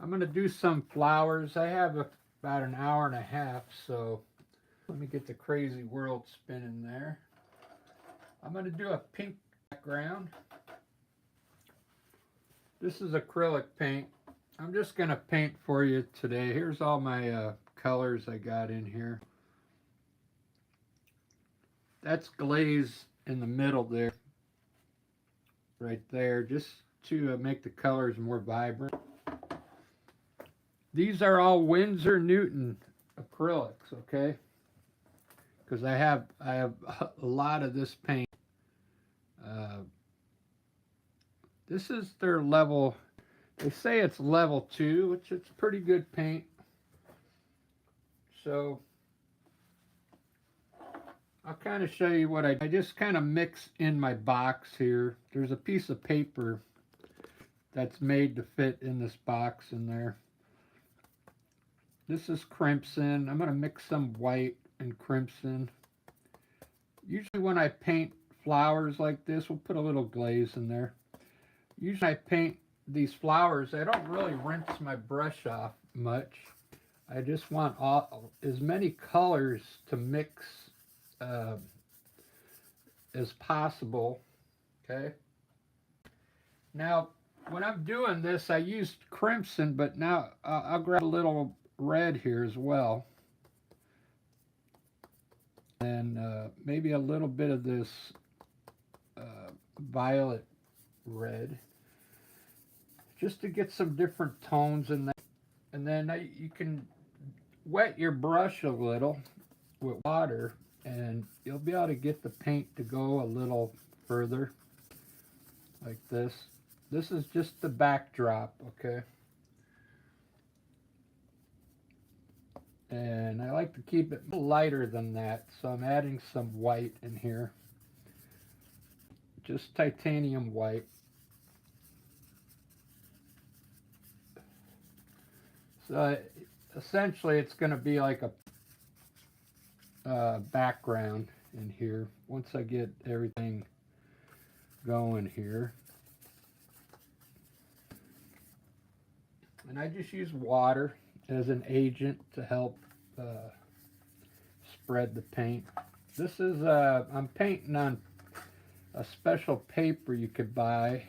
I'm going to do some flowers. I have about an hour and a half, so let me get the crazy world spinning there. I'm going to do a pink background. This is acrylic paint. I'm just going to paint for you today. Here's all my colors I got in here. That's glaze in the middle there, right there, just to make the colors more vibrant. These are all Winsor Newton acrylics, okay? Because I have a lot of this paint. Uh, this is their level. They say it's level 2, which it's pretty good paint. So I'll kind of show you what I just kind of mix in my box here. There's a piece of paper that's made to fit in this box in there. This is crimson. I'm going to mix some white and crimson. Usually when I paint flowers like this, we'll put a little glaze in there. Usually I paint these flowers, I don't really rinse my brush off much. I just want as many colors to mix as possible, okay? Now, when I'm doing this, I used crimson, but now I'll grab a little red here as well. And maybe a little bit of this violet red, just to get some different tones in that. And then you can wet your brush a little with water, and you'll be able to get the paint to go a little further, like this. This is just the backdrop, okay? And I like to keep it lighter than that, so I'm adding some white in here. Just titanium white. So essentially it's going to be like a background in here once I get everything going here. And I just use water as an agent to help spread the paint. This is, I'm painting on a special paper you could buy.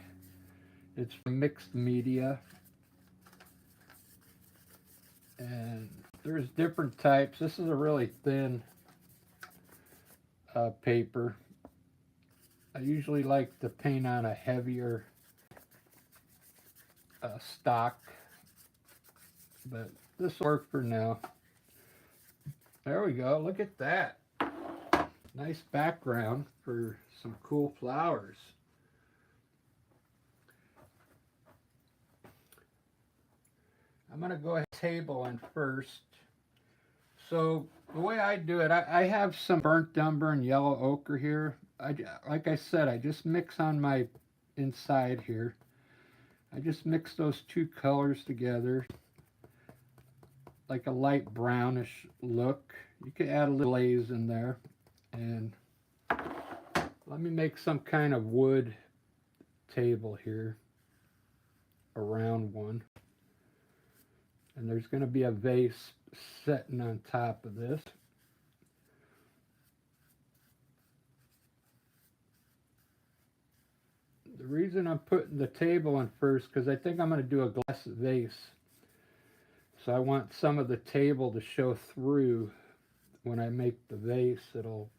It's from Mixed Media. And there's different types. This is a really thin paper. I usually like to paint on a heavier stock, but this will work for now. There we go. Look at that. Nice background for some cool flowers. I'm going to go ahead and table in first. So the way I do it, I have some burnt umber and yellow ochre here. Like I said, I just mix on my inside here. I just mix those two colors together, like a light brownish look. You can add a little glaze in there. And let me make some kind of wood table here, a round one. And there's going to be a vase sitting on top of this. The reason I'm putting the table in first, because I think I'm going to do a glass vase. So I want some of the table to show through when I make the vase. It'll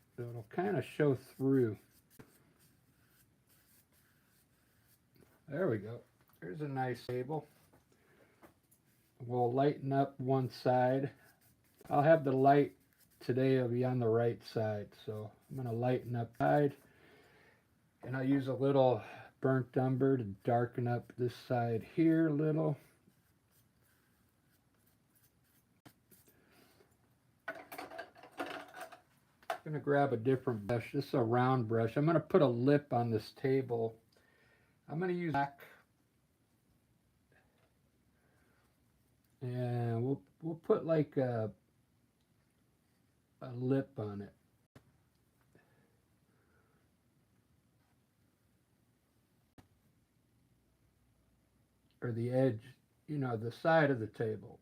kind of show through. There we go. There's a nice table. We'll lighten up one side. I'll have the light today, it'll be on the right side. So I'm going to lighten up side. And I'll use a little burnt umber to darken up this side here a little. I'm going to grab a different brush. This is a round brush. I'm going to put a lip on this table. I'm going to use black. And we'll put like a lip on it. Or the edge you know, the side of the table.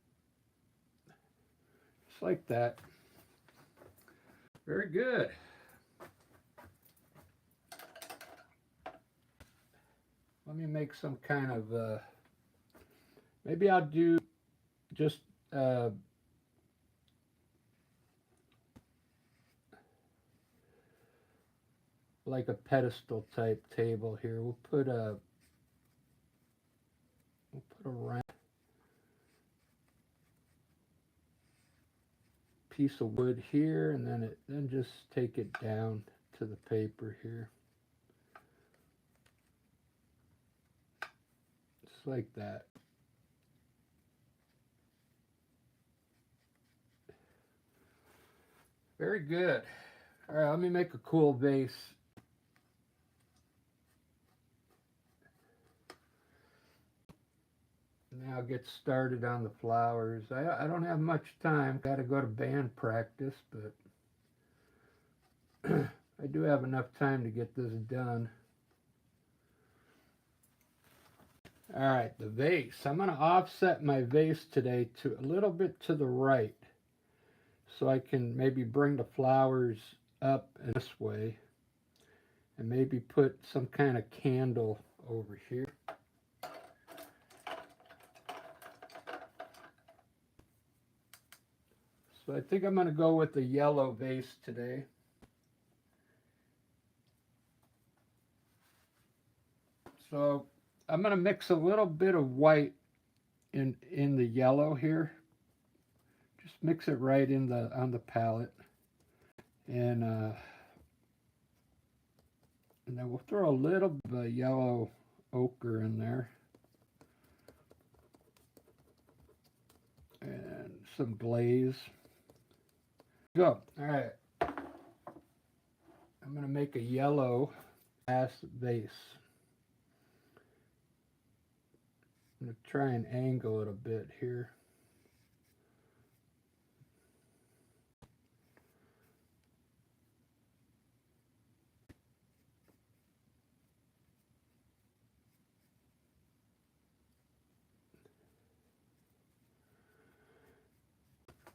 Just like that. Very good. Let me make some kind of, maybe I'll do just like a pedestal type table here. We'll put a round piece of wood here, and then just take it down to the paper here. Just like that. Very good. All right, let me make a cool vase. Now get started on the flowers. I don't have much time. Got to go to band practice, but I do have enough time to get this done. All right, the vase. I'm going to offset my vase today to a little bit to the right, so I can maybe bring the flowers up this way, and maybe put some kind of candle over here. So I think I'm going to go with the yellow vase today. So I'm going to mix a little bit of white in the yellow here. Just mix it right in on the palette, and then we'll throw a little bit of yellow ochre in there, and some glaze. Go. All right. I'm going to make a yellow glass vase. I'm going to try and angle it a bit here.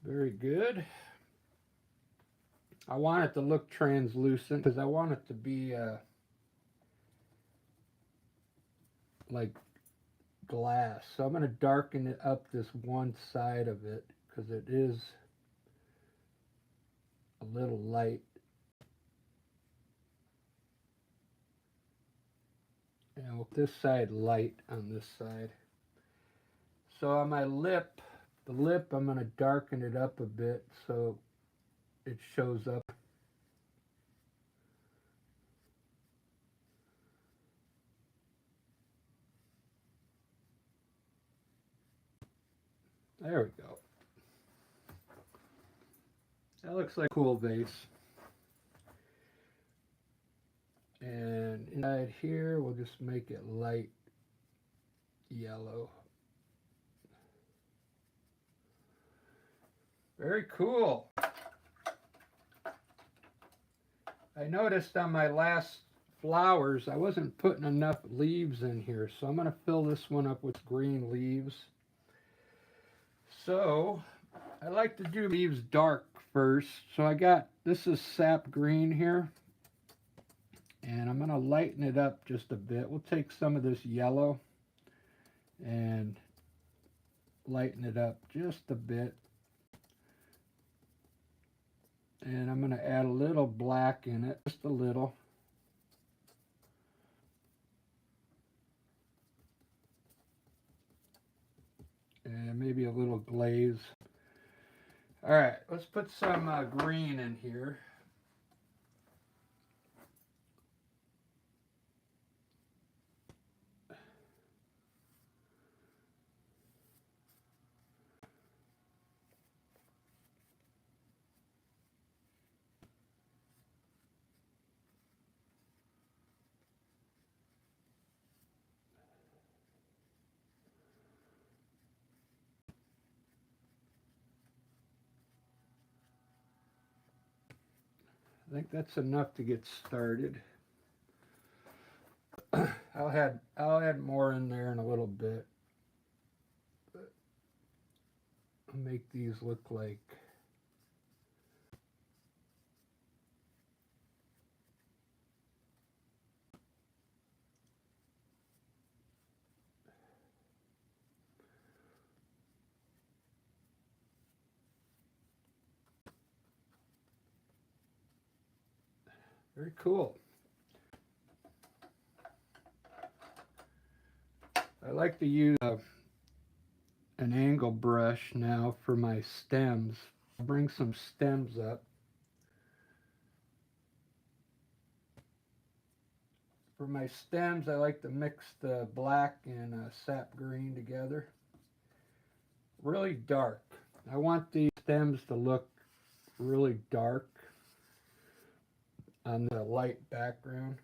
Very good. I want it to look translucent because I want it to be like glass. So I'm going to darken it up this one side of it because it is a little light. And with this side light on this side. So on my lip, the lip, I'm going to darken it up a bit so it shows up. There we go. That looks like a cool vase. And inside here, we'll just make it light yellow. Very cool. I noticed on my last flowers, I wasn't putting enough leaves in here, so I'm going to fill this one up with green leaves. So I like to do leaves dark first. So I got, this is sap green here, and I'm going to lighten it up just a bit. We'll take some of this yellow and lighten it up just a bit. And I'm going to add a little black in it, just a little. And maybe a little glaze. All right, let's put some green in here. I think that's enough to get started. I'll add more in there in a little bit. these look like. Very cool. I like to use an angle brush now for my stems. I'll bring some stems up. For my stems, I like to mix the black and sap green together. Really dark. I want these stems to look really dark on the light background.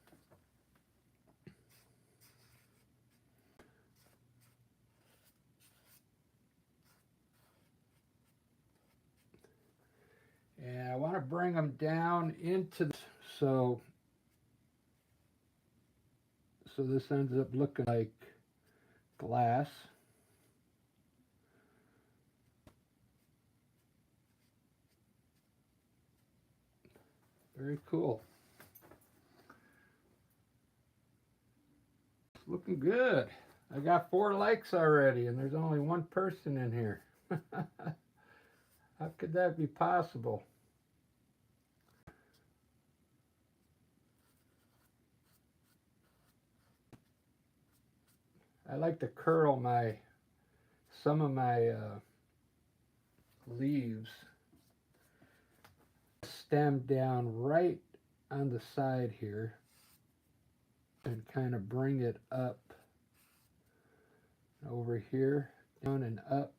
And I want to bring them down into this, so this ends up looking like glass. Very cool. It's looking good. I got 4 likes already, and there's only one person in here. How could that be possible? I like to curl some of my leaves, stem down right on the side here, and kind of bring it up over here, down and up.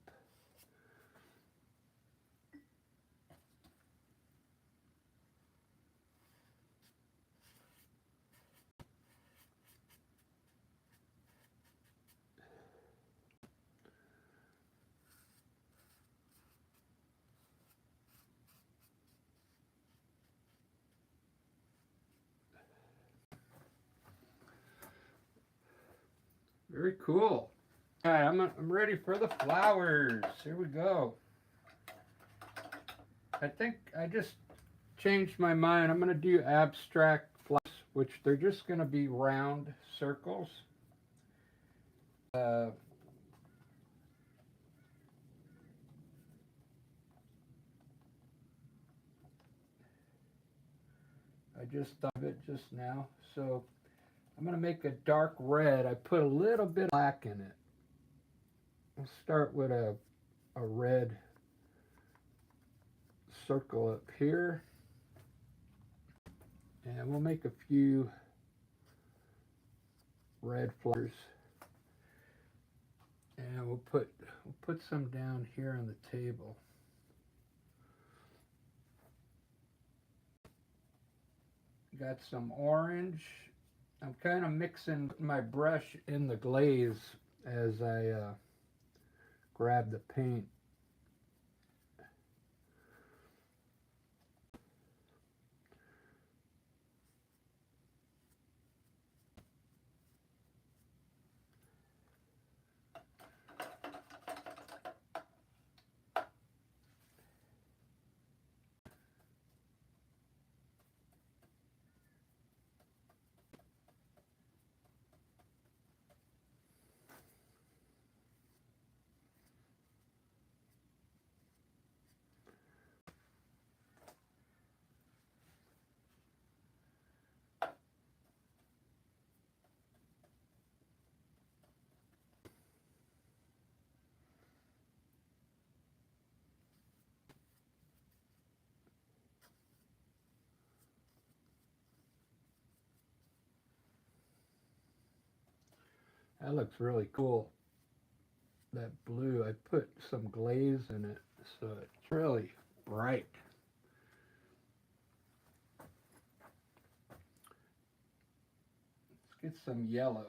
Very cool. All right, I'm ready for the flowers. Here we go. I think I just changed my mind. I'm going to do abstract flowers, which they're just going to be round circles. I just thought of it just now. So I'm going to make a dark red. I put a little bit of black in it. We'll start with a red circle up here. And we'll make a few red flowers. And we'll put some down here on the table. Got some orange. I'm kind of mixing my brush in the glaze as I grab the paint. That looks really cool. That blue, I put some glaze in it, so it's really bright. Let's get some yellow.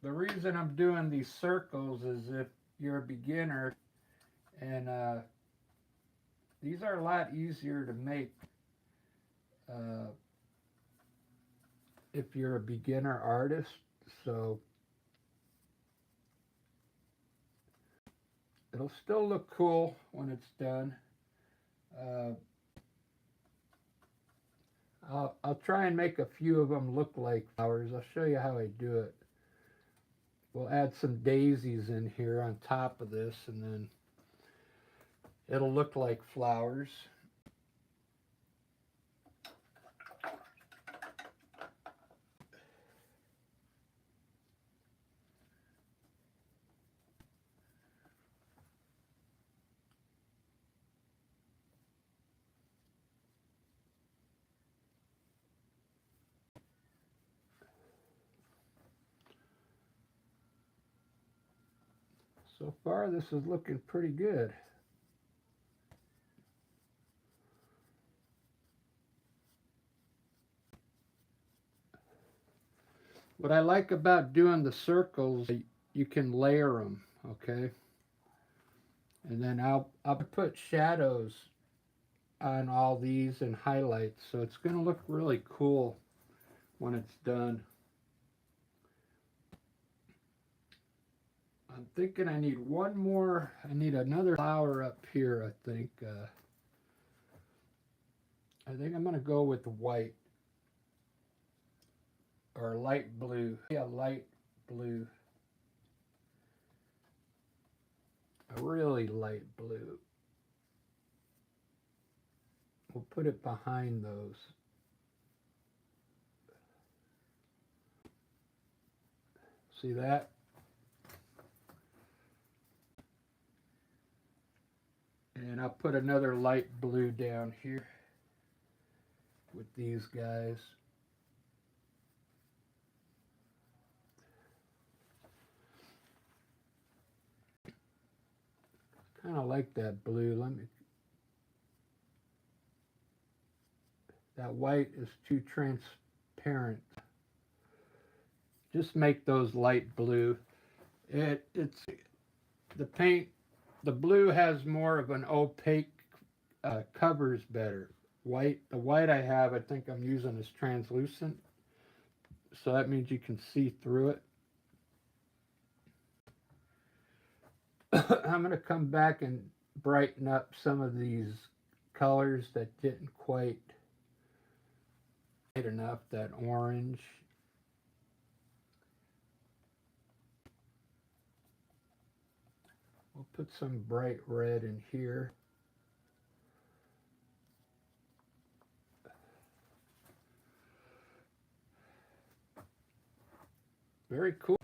The reason I'm doing these circles is if you're a beginner, and these are a lot easier to make if you're a beginner artist. So It'll still look cool when it's done. Uh, I'll try and make a few of them look like flowers. I'll show you how I do it. We'll add some daisies in here on top of this, and then it'll look like flowers. So far, this is looking pretty good. What I like about doing the circles, you can layer them, okay? And then I'll put shadows on all these and highlights, so it's going to look really cool when it's done. I'm thinking I need one more. I need another flower up here, I think. I think I'm going to go with white or light blue. Yeah, light blue. A really light blue. We'll put it behind those. See that? And I'll put another light blue down here with these guys. Kind of like that blue. That white is too transparent. Just make those light blue. It's the paint. The blue has more of an opaque, covers better. The white I have, I think I'm using is translucent, so that means you can see through it. I'm going to come back and brighten up some of these colors that didn't quite get enough, that orange. We'll put some bright red in here. Very cool.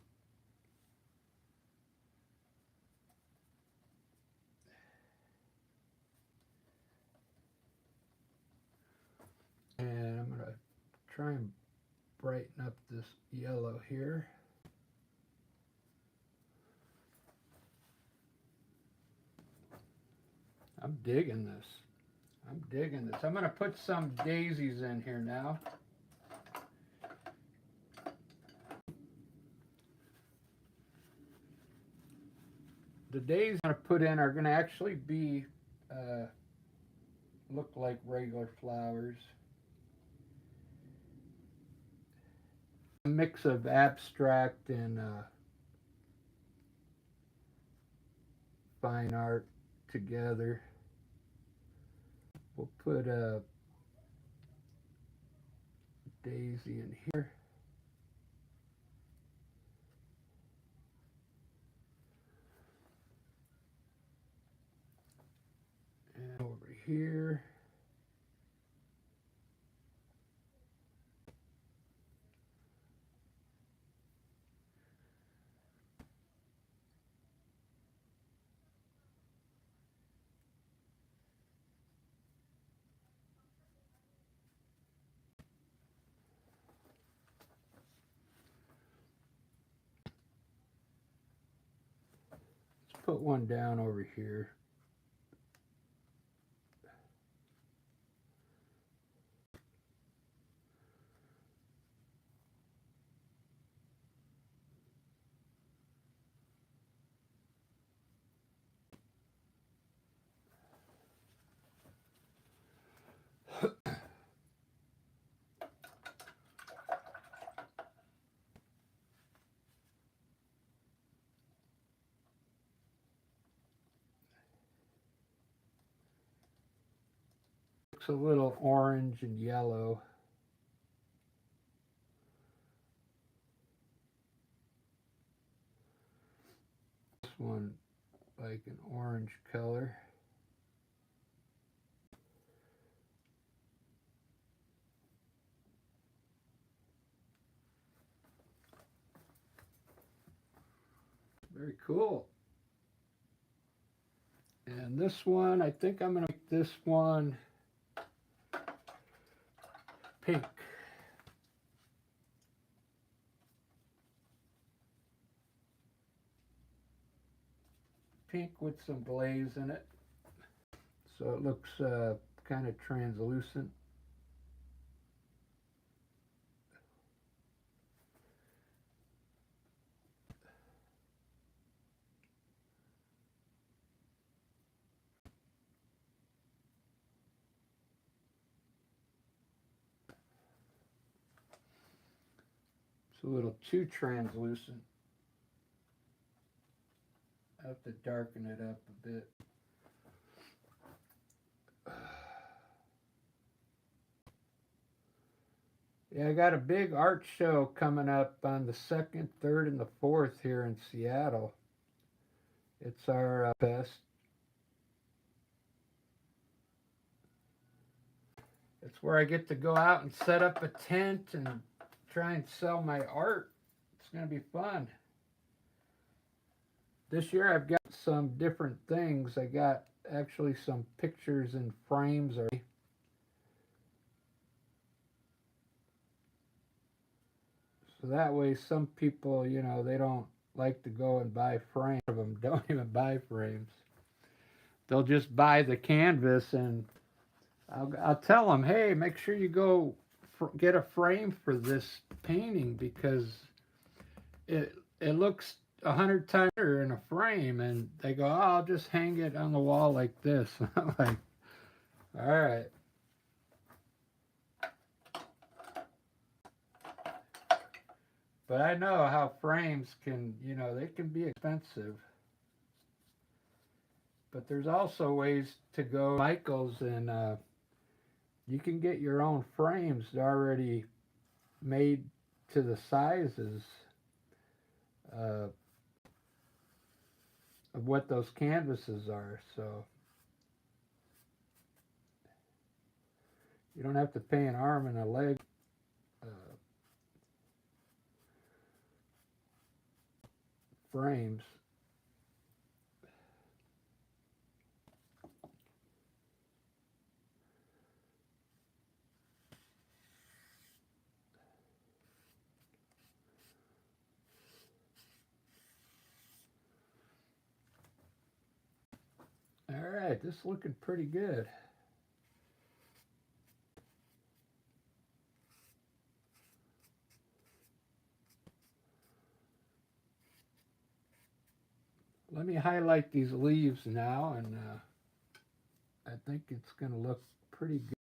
And I'm going to try and brighten up this yellow here. I'm digging this. I'm digging this. I'm going to put some daisies in here now. The daisies I'm going to put in are going to actually be, look like regular flowers. A mix of abstract and fine art together. We'll put a daisy in here. And over here. Let's put one down over here. Looks a little orange and yellow. This one like an orange color. Very cool. And this one, I think I'm going to make this one pink. Pink with some glaze in it. So it looks kind of translucent. It's a little too translucent. I have to darken it up a bit. Yeah, I got a big art show coming up on the 2nd, 3rd, and the 4th here in Seattle. It's our fest. It's where I get to go out and set up a tent and try and sell my art. It's going to be fun. This year I've got some different things. I got actually some pictures and frames already. So that way some people, you know, they don't like to go and buy frames of them. Don't even buy frames. They'll just buy the canvas, and I'll tell them, hey, make sure you go get a frame for this painting because it looks 100 times better in a frame. And they go, oh, I'll just hang it on the wall like this. I'm like, all right. But I know how frames can, you know, they can be expensive. But there's also ways to go to Michael's, and you can get your own frames already made to the sizes of what those canvases are. So you don't have to pay an arm and a leg. Frames. All right, this is looking pretty good. Let me highlight these leaves now, and I think it's going to look pretty good.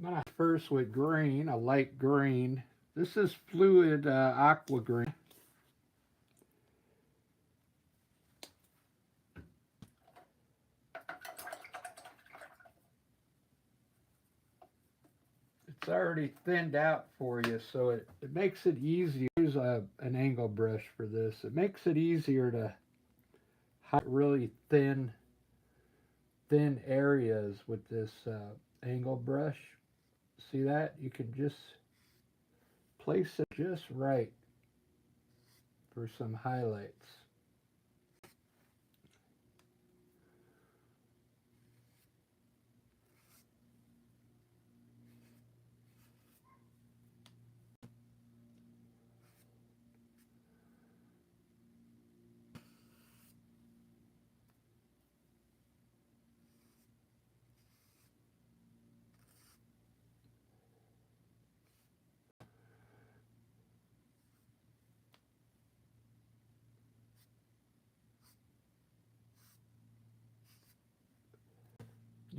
I'm going to first with green, a light green. This is fluid aqua green. It's already thinned out for you, so it makes it easier. Use an angle brush for this. It makes it easier to hide really thin areas with this angle brush. See that? You can just place it just right for some highlights.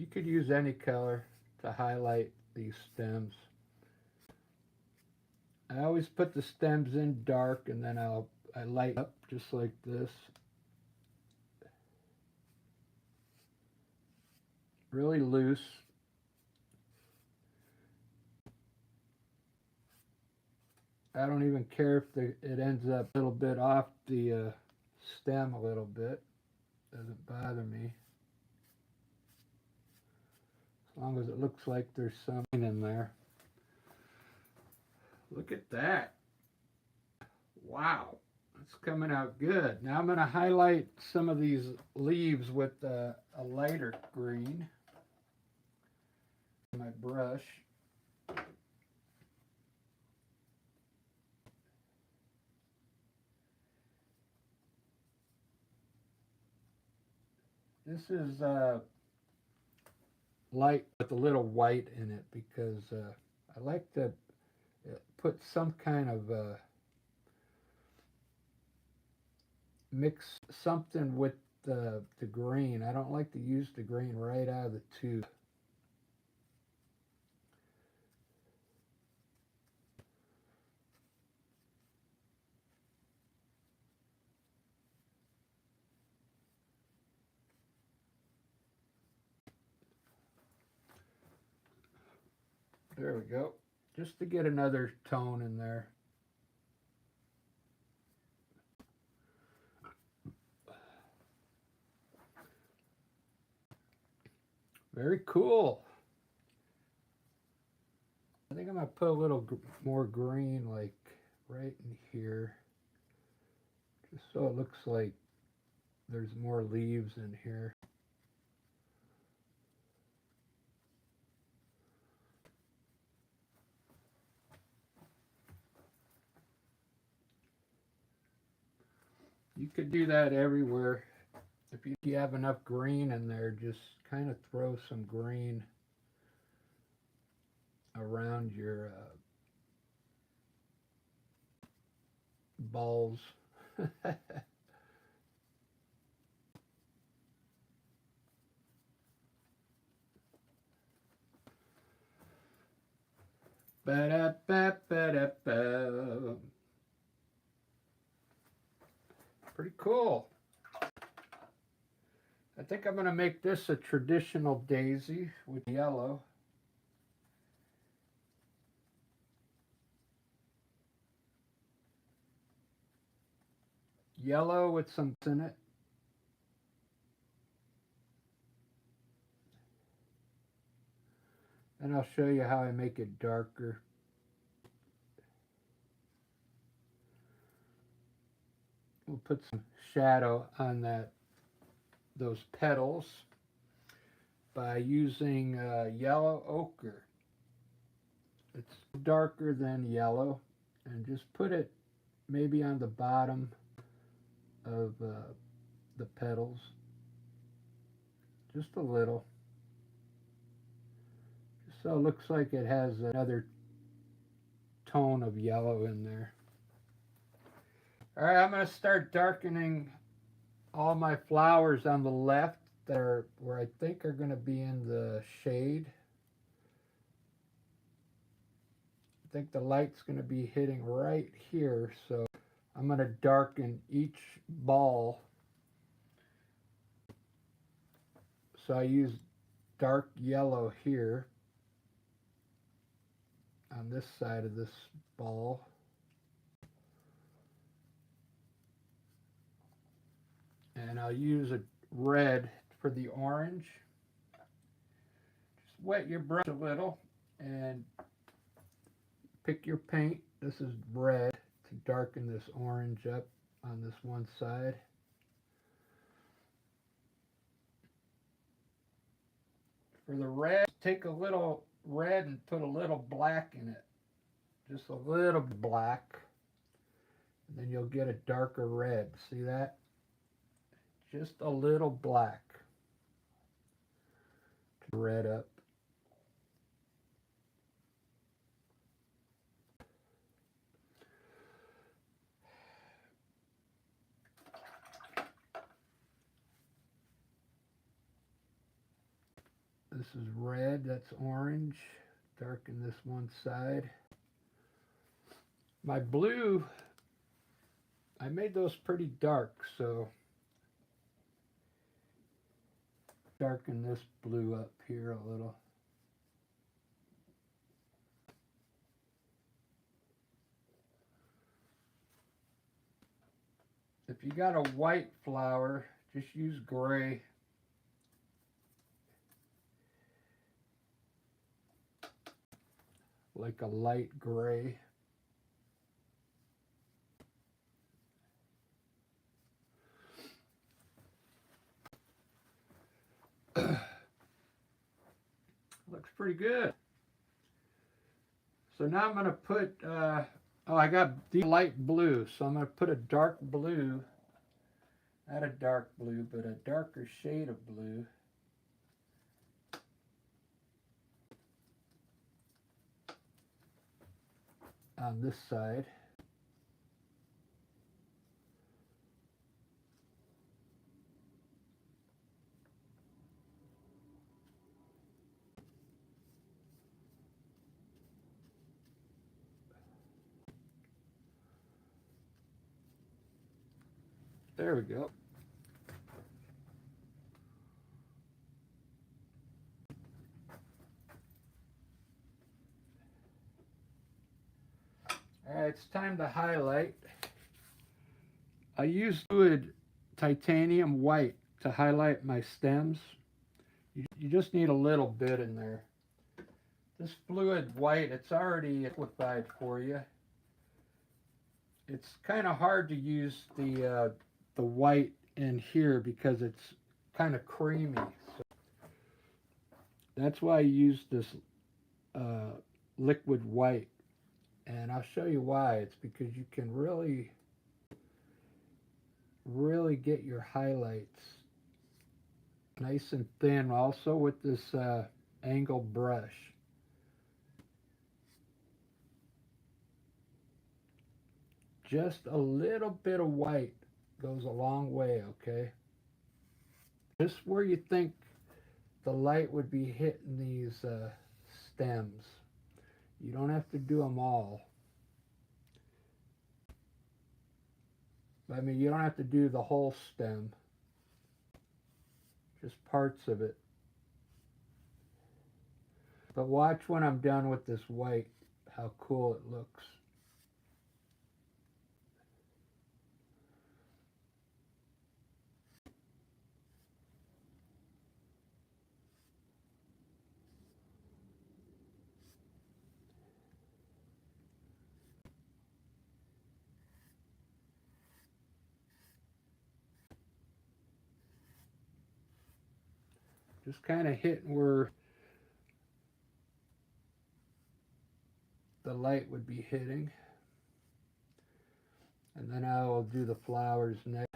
You could use any color to highlight these stems. I always put the stems in dark and then I light up just like this. Really loose. I don't even care if it ends up a little bit off the stem a little bit. Doesn't bother me. As long as it looks like there's something in there. Look at that. Wow. It's coming out good. Now I'm going to highlight some of these leaves with a lighter green. My brush. This is light with a little white in it because I like to put some kind of mix something with the green. I don't like to use the green right out of the tube. There we go. Just to get another tone in there. Very cool. I think I'm going to put a little more green like right in here. Just so it looks like there's more leaves in here. You could do that everywhere. If you have enough green in there, just kind of throw some green around your balls. Ba-da-ba-ba-da-ba. Pretty cool. I think I'm going to make this a traditional daisy with yellow. Yellow with some in it. And I'll show you how I make it darker. We'll put some shadow on those petals by using yellow ochre. It's darker than yellow, and just put it maybe on the bottom of the petals, just a little, just so it looks like it has another tone of yellow in there. All right, I'm going to start darkening all my flowers on the left that are where I think are going to be in the shade. I think the light's going to be hitting right here, so I'm going to darken each ball. So I use dark yellow here on this side of this ball. And I'll use a red for the orange. Just wet your brush a little and pick your paint. This is red to darken this orange up on this one side. For the red, take a little red and put a little black in it. Just a little black. And then you'll get a darker red. See that? Just a little black to red up. This is red, that's orange. Darken this one side. My blue, I made those pretty dark, so darken this blue up here a little. If you got a white flower, just use gray. Like a light gray. Looks pretty good. So now I'm going to put, oh, I got deep light blue, so I'm going to put a dark blue, not a dark blue, but a darker shade of blue. On this side. There we go. All right, it's time to highlight. I use fluid titanium white to highlight my stems. You just need a little bit in there. This fluid white, it's already liquefied for you. It's kind of hard to use the white in here because it's kind of creamy. So that's why I use this liquid white. And I'll show you why. It's because you can really get your highlights nice and thin also with this angle brush. Just a little bit of white goes a long way, okay? Just where you think the light would be hitting these stems. You don't have to do them all. I mean, you don't have to do the whole stem. Just parts of it. But watch when I'm done with this white, how cool it looks. Just kind of hitting where the light would be hitting. And then I will do the flowers next.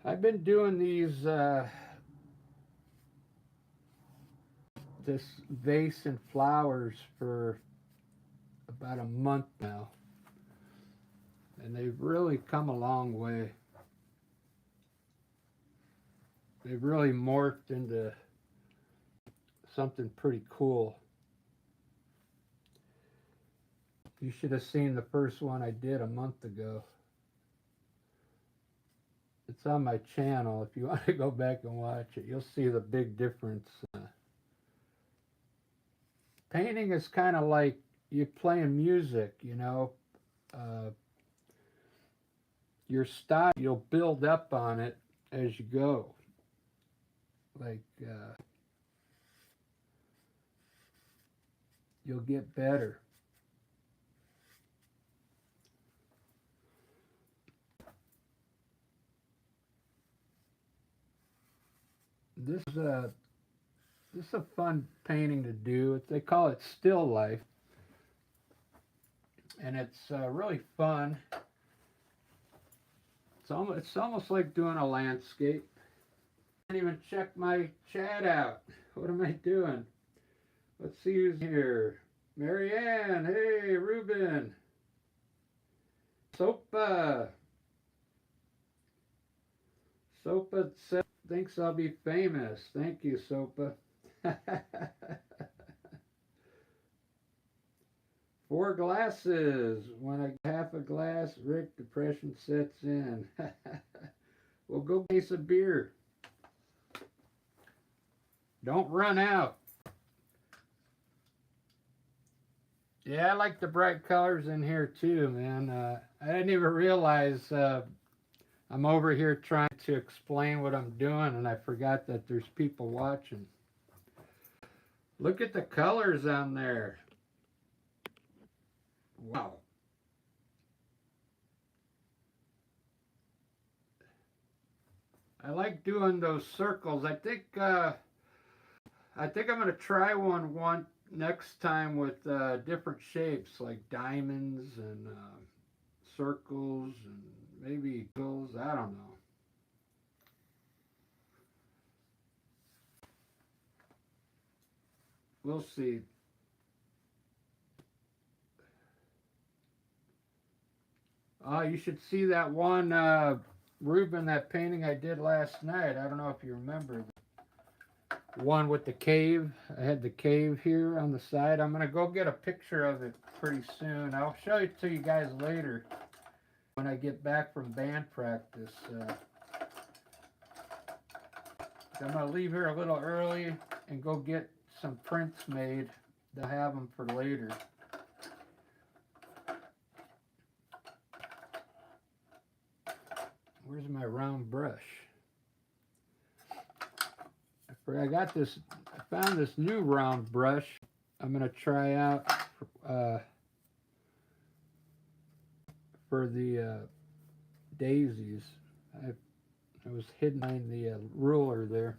I've been doing these this vase and flowers for about a month now, and they've really come a long way. They've really morphed into something pretty cool. You should have seen the first one I did a month ago. It's on my channel. If you want to go back and watch it, you'll see the big difference. Painting is kind of like you're playing music, you know. Your style, you'll build up on it as you go. Like, you'll get better. This is a fun painting to do. They call it still life. and it's really fun. It's almost like doing a landscape. I can't even check my chat out. What am I doing? Let's see who's here. Marianne, hey, Ruben. Sopa. Sopa thinks I'll be famous. Thank you, Sopa. 4 glasses. When I get half a glass, Rick, depression sets in. We'll go get some beer. Don't run out. Yeah, I like the bright colors in here too, man. I didn't even realize I'm over here trying to explain what I'm doing, and I forgot that there's people watching. Look at the colors on there. Wow. I like doing those circles. I think I'm gonna try one next time with different shapes like diamonds and circles and maybe eagles. I don't know. We'll see. You should see that one, Ruben, that painting I did last night. I don't know if you remember. One with the cave. I had the cave here on the side. I'm going to go get a picture of it pretty soon. I'll show it to you guys later when I get back from band practice. I'm going to leave here a little early and go get some prints made. They'll have them for later. Where's my round brush? I got this. I found this new round brush. I'm gonna try out for the daisies. I was hidden behind the ruler there.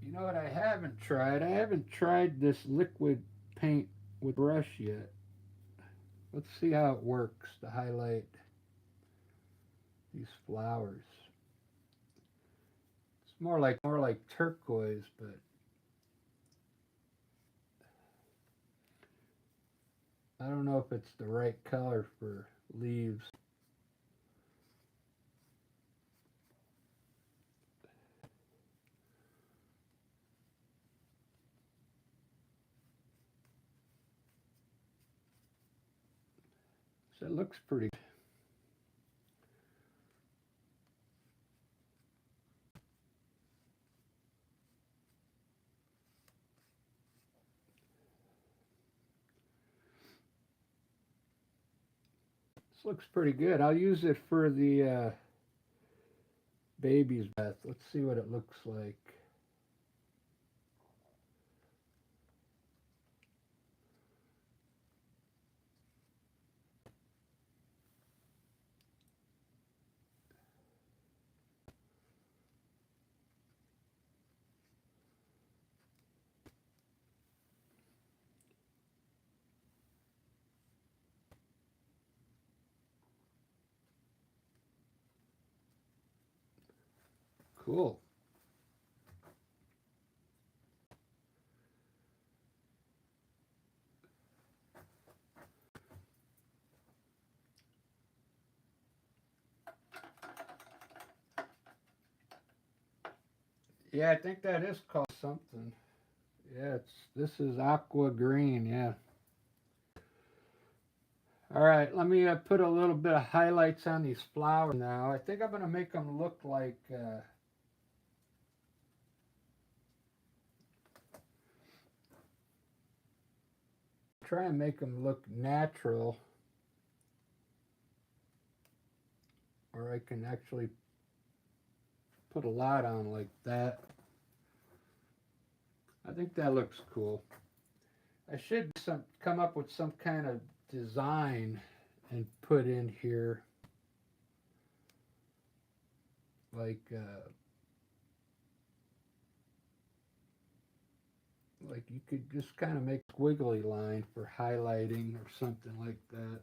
You know what I haven't tried? I haven't tried this liquid paint with brush yet. Let's see how it works to highlight these flowers. It's more like turquoise, but I don't know if it's the right color for leaves. So it looks pretty good. This looks pretty good. I'll use it for the baby's bath. Let's see what it looks like. Cool. Yeah, I think that is called something. Yeah, this is aqua green, yeah. All right, let me put a little bit of highlights on these flowers now. I think I'm going to make them look like try and make them look natural, or I can actually put a lot on like that. I think that looks cool. I should come up with some kind of design and put in here, like like you could just kind of make a squiggly line for highlighting or something like that.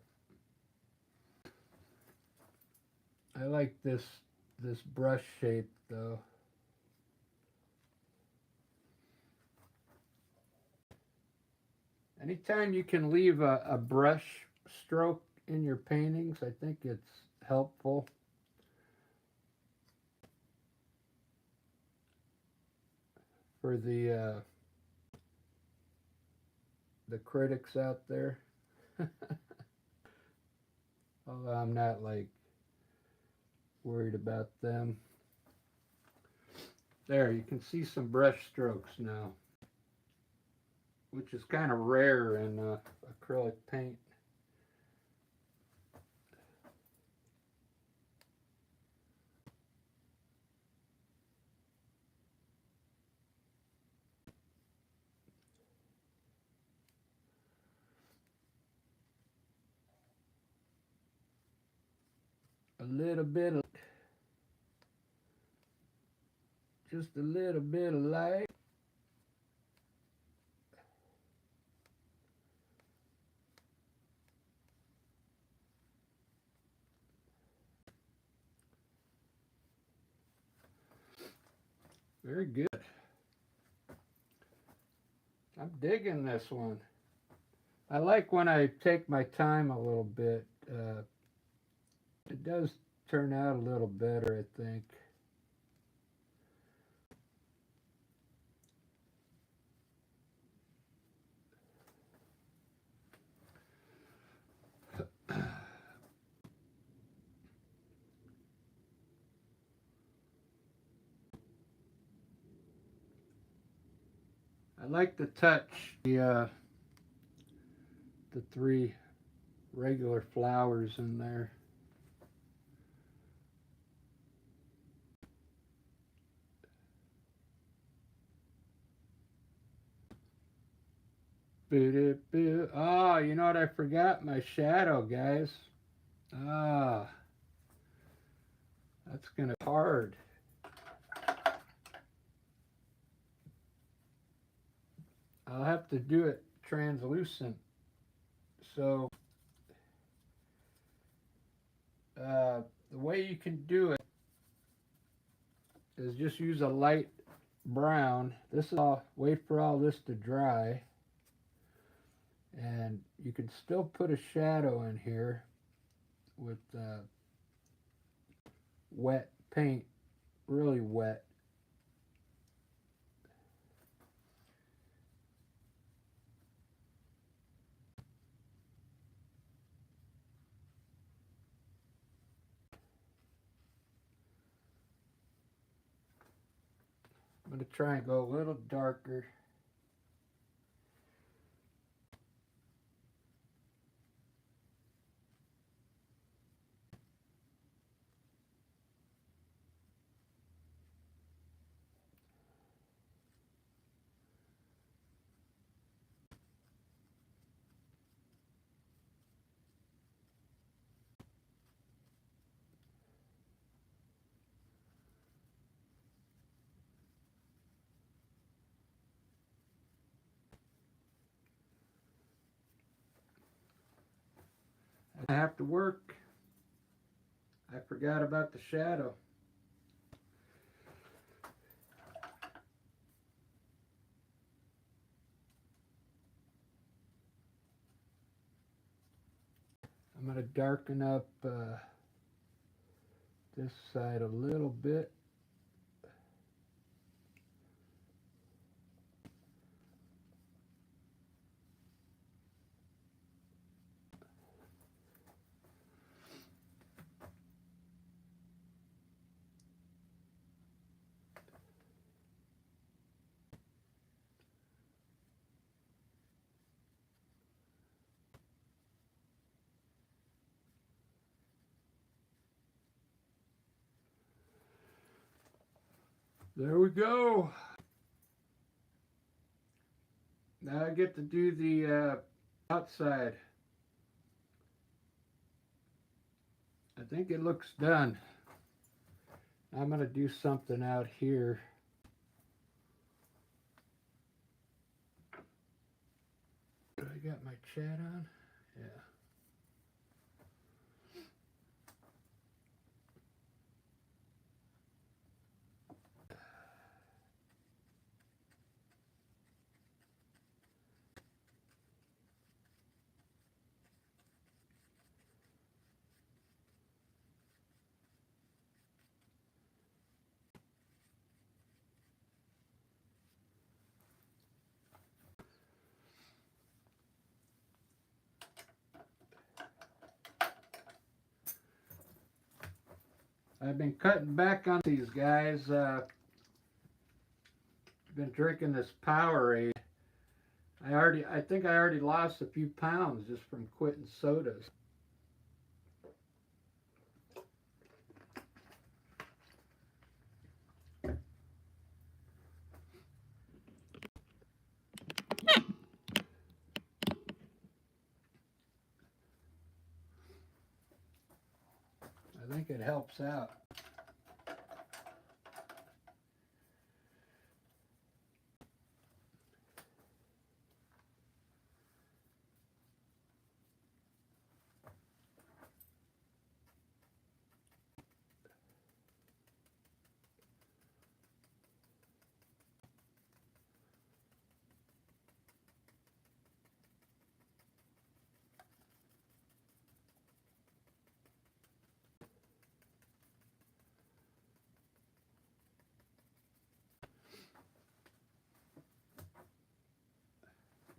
I like this brush shape though. Anytime you can leave a brush stroke in your paintings, I think it's helpful. For the critics out there. Although I'm not like worried about them. There, you can see some brush strokes now, which is kind of rare in acrylic paint. A little bit of, just a little bit of light. Very good. I'm digging this one. I like when I take my time a little bit. It does turn out a little better, I think. I like to touch the three regular flowers in there. Oh, you know what? I forgot my shadow, guys. Ah, that's gonna be hard. I'll have to do it translucent. So the way you can do it is just use a light brown. This is all, wait for all this to dry. And you can still put a shadow in here with wet paint, really wet. I'm going to try and go a little darker. I have to work. I forgot about the shadow. I'm going to darken up this side a little bit. There we go. Now I get to do the outside. I think it looks done. I'm going to do something out here. I got my chat on? Yeah. I've been cutting back on these guys. Been drinking this Powerade. I think I already lost a few pounds just from quitting sodas. I think it helps out.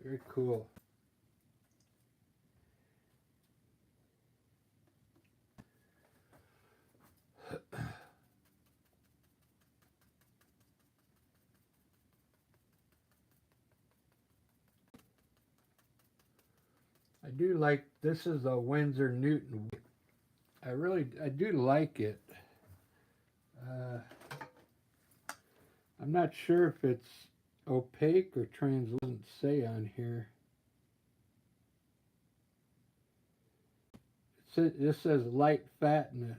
Very cool. I do like, this is a Windsor Newton. I do like it. I'm not sure if it's opaque or translucent, say on here. This says light fastness.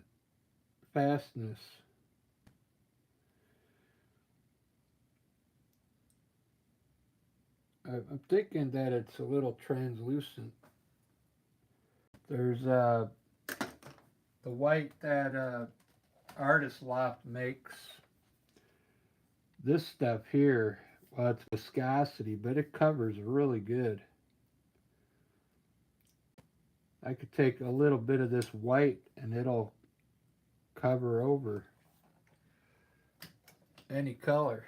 I'm thinking that it's a little translucent. There's the white that Artist Loft makes. This stuff here, well, it's viscosity, but it covers really good. I could take a little bit of this white and it'll cover over any color.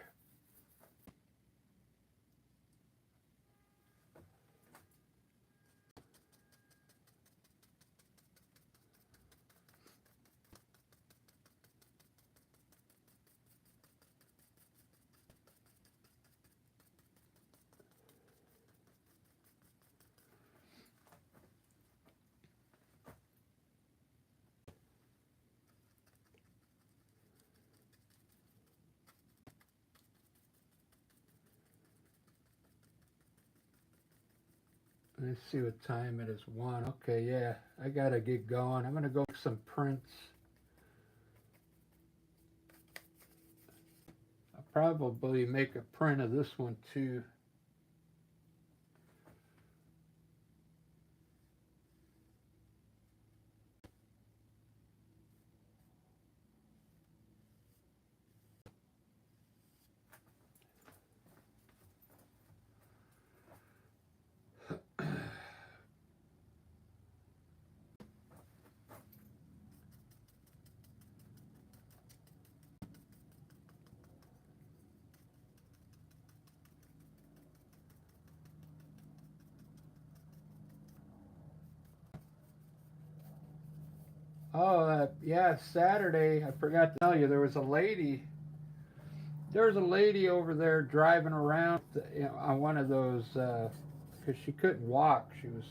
Let's see what time it is. 1. Okay, yeah, I gotta get going. I'm gonna go make some prints. I'll probably make a print of this one too. Oh, yeah, Saturday, I forgot to tell you, there was a lady over there driving around, on one of those, because she couldn't walk. She was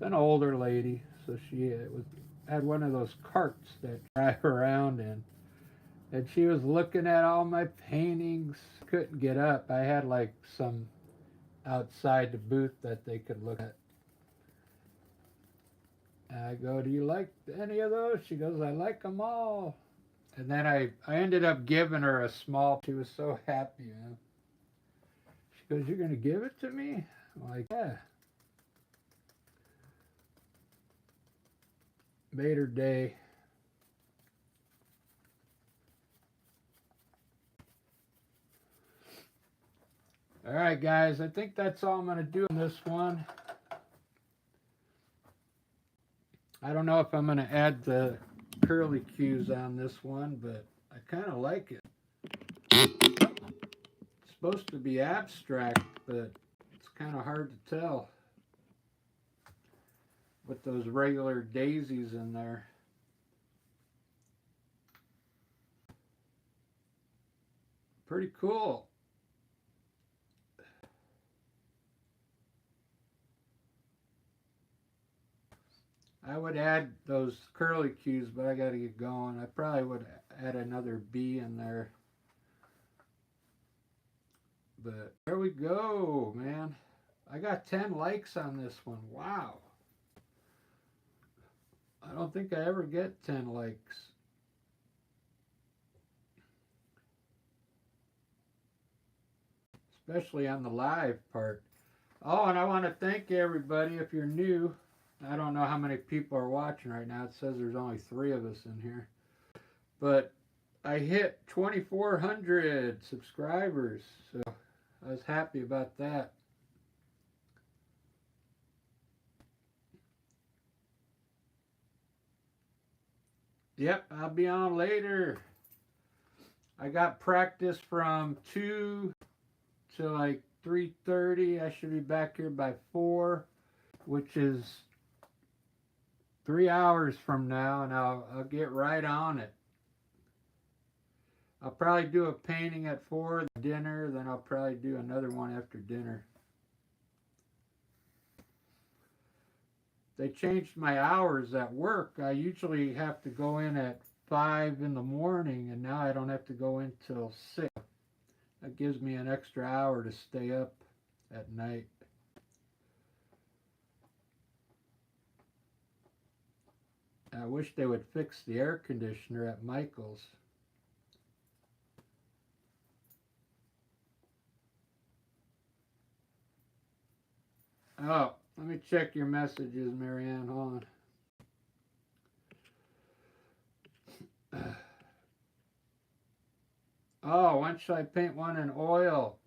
an older lady, so she had one of those carts that drive around in. And she was looking at all my paintings, couldn't get up. I had like some outside the booth that they could look at. And I go, "Do you like any of those?" She goes, "I like them all." And then I ended up giving her a small, she was so happy, man. She goes, "You're going to give it to me?" I'm like, "Yeah." Made her day. All right, guys, I think that's all I'm going to do on this one. I don't know if I'm going to add the curly cues on this one, but I kind of like it. It's supposed to be abstract, but it's kind of hard to tell with those regular daisies in there. Pretty cool. I would add those curly cues, but I got to get going. I probably would add another B in there. But there we go, man. I got 10 likes on this one. Wow. I don't think I ever get 10 likes. Especially on the live part. Oh, and I want to thank everybody. If you're new, I don't know how many people are watching right now. It says there's only 3 of us in here. But I hit 2,400 subscribers. So I was happy about that. Yep, I'll be on later. I got practice from 2 to like 3:30. I should be back here by 4, which is 3 hours from now, and I'll get right on it. I'll probably do a painting at 4, dinner, then I'll probably do another one after dinner. They changed my hours at work. I usually have to go in at 5 in the morning, and now I don't have to go in till 6. That gives me an extra hour to stay up at night. I wish they would fix the air conditioner at Michael's. Oh, let me check your messages, Marianne. Hold on. Oh, when should I paint one in oil?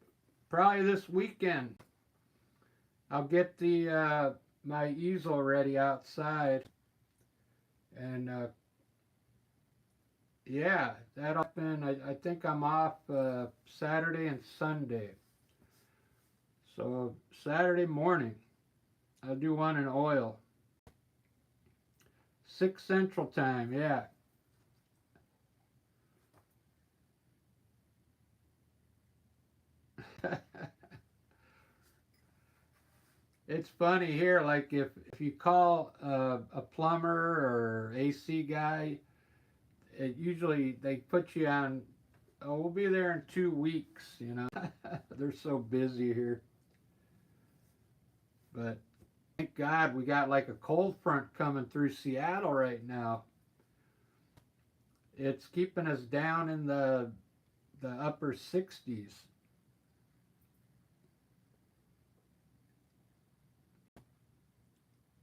Probably this weekend. I'll get the my easel ready outside, and yeah, that'll happen. I think I'm off Saturday and Sunday. So Saturday morning, I'll do one in oil. 6 Central Time, yeah. It's funny here, like if you call a plumber or AC guy, it usually they put you on, oh, we'll be there in 2 weeks, you know. They're so busy here. But thank God we got like a cold front coming through Seattle right now. It's keeping us down in the upper 60s.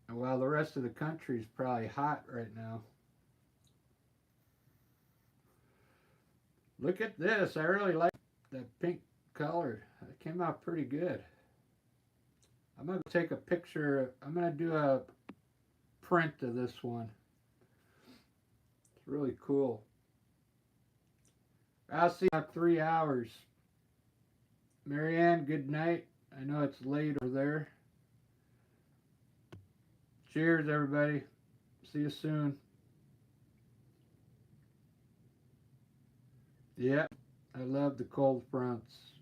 While the rest of the country is probably hot right now. Look at this. I really like that pink color. It came out pretty good. I'm going to take a picture. I'm going to do a print of this one. It's really cool. I'll see you in 3 hours. Marianne, good night. I know it's late over there. Cheers, everybody. See you soon. Yep, I love the cold fronts.